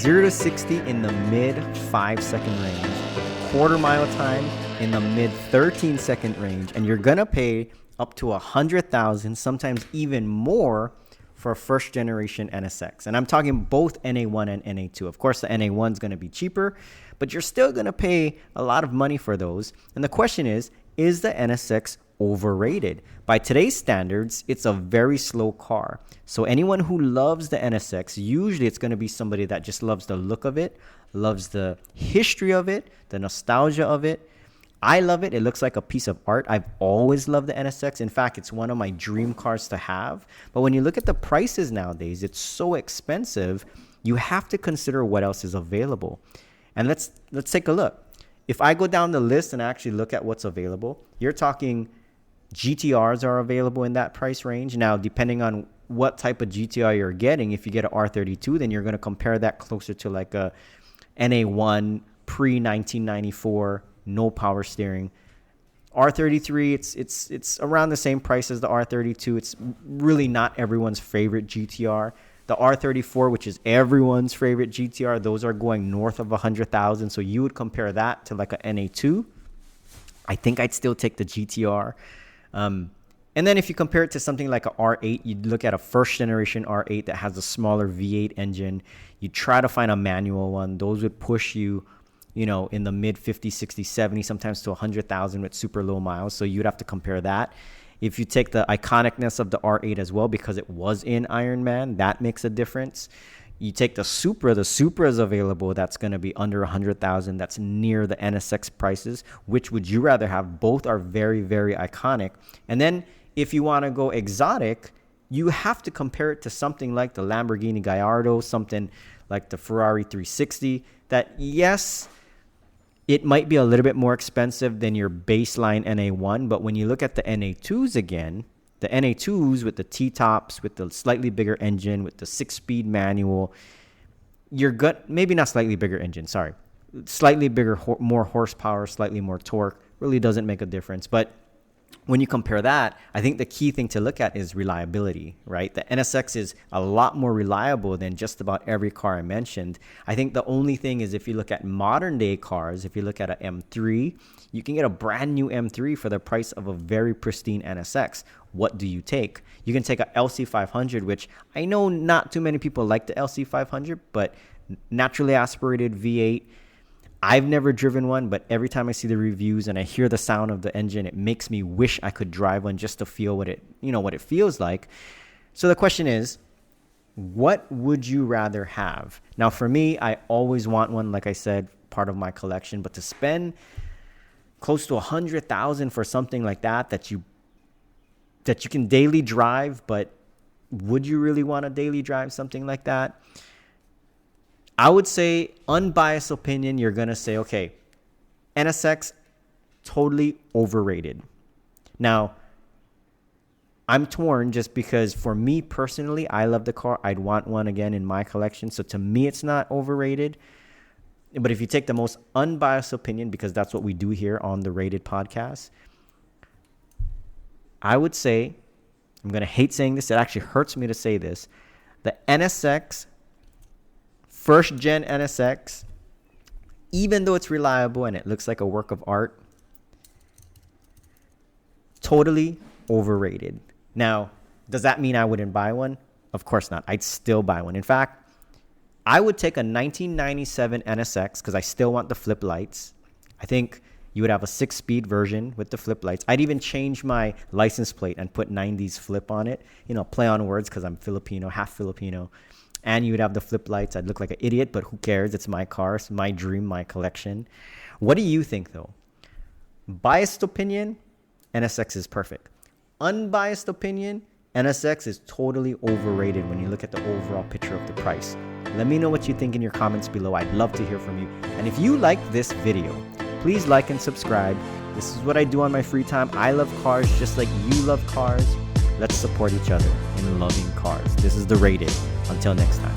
0 to 60 in the mid 5-second range, quarter mile time in the mid 13-second range, and you're gonna pay up to $100,000, sometimes even more, for a first generation NSX. And I'm talking both NA1 and NA2. Of course, the NA1 is gonna be cheaper, but you're still gonna pay a lot of money for those. And the question is the NSX overrated? By today's standards, it's a very slow car. So anyone who loves the NSX, usually it's going to be somebody that just loves the look of it, loves the history of it, the nostalgia of it. I love it. It looks like a piece of art. I've always loved the NSX. In fact, it's one of my dream cars to have. But when you look at the prices nowadays, it's so expensive. You have to consider what else is available. And let's take a look. If I go down the list and actually look at what's available, you're talking GTRs are available in that price range. Now, depending on what type of GTR you're getting, if you get an R32, then you're going to compare that closer to like a NA1 pre-1994, no power steering. R33, it's around the same price as the R32. It's really not everyone's favorite GTR. The R34, which is everyone's favorite GTR, those are going north of 100,000. So you would compare that to like a NA2. I think I'd still take the GTR. And then if you compare it to something like a R8, you'd look at a first generation R8 that has a smaller V8 engine. You try to find a manual one. Those would push you, in the mid 50, 60, 70, sometimes to 100,000 with super low miles. So you'd have to compare that. If you take the iconicness of the R8 as well, because it was in Iron Man, that makes a difference. You take the Supra is available. That's going to be under 100,000. That's near the NSX prices. Which would you rather have? Both are very, very iconic. And then if you want to go exotic, you have to compare it to something like the Lamborghini Gallardo, something like the Ferrari 360. That, yes, it might be a little bit more expensive than your baseline NA1, but when you look at the NA2s again, the NA2s with the T-tops, with the slightly bigger engine, with the 6-speed manual, maybe not slightly bigger engine, sorry. Slightly bigger, more horsepower, slightly more torque, really doesn't make a difference. But when you compare that, I think the key thing to look at is reliability, right? The NSX is a lot more reliable than just about every car I mentioned. I think the only thing is if you look at modern day cars, if you look at an M3, you can get a brand new M3 for the price of a very pristine NSX. What do you take? You can take a LC500, which I know not too many people like the LC500, but naturally aspirated V8. I've never driven one, but every time I see the reviews and I hear the sound of the engine, it makes me wish I could drive one just to feel what it feels like. So the question is, what would you rather have? Now, for me, I always want one, like I said, part of my collection, but to spend close to 100,000 for something like that you can daily drive, but would you really want to daily drive something like that? I would say, unbiased opinion, you're going to say, okay, NSX, totally overrated. Now, I'm torn just because for me personally, I love the car. I'd want one again in my collection. So to me, it's not overrated. But if you take the most unbiased opinion, because that's what we do here on the Rated podcast, I would say, I'm going to hate saying this. It actually hurts me to say this. The NSX, first gen NSX, even though it's reliable and it looks like a work of art, totally overrated. Now, does that mean I wouldn't buy one? Of course not. I'd still buy one. In fact, I would take a 1997 NSX because I still want the flip lights. I think you would have a 6-speed version with the flip lights. I'd even change my license plate and put 90s flip on it. Play on words because I'm Filipino, half Filipino. And you would have the flip lights. I'd look like an idiot, but who cares? It's my car. It's my dream, my collection. What do you think, though? Biased opinion, NSX is perfect. Unbiased opinion, NSX is totally overrated when you look at the overall picture of the price. Let me know what you think in your comments below. I'd love to hear from you. And if you like this video, please like and subscribe. This is what I do on my free time. I love cars just like you love cars. Let's support each other in loving cars. This is The Rated. Until next time.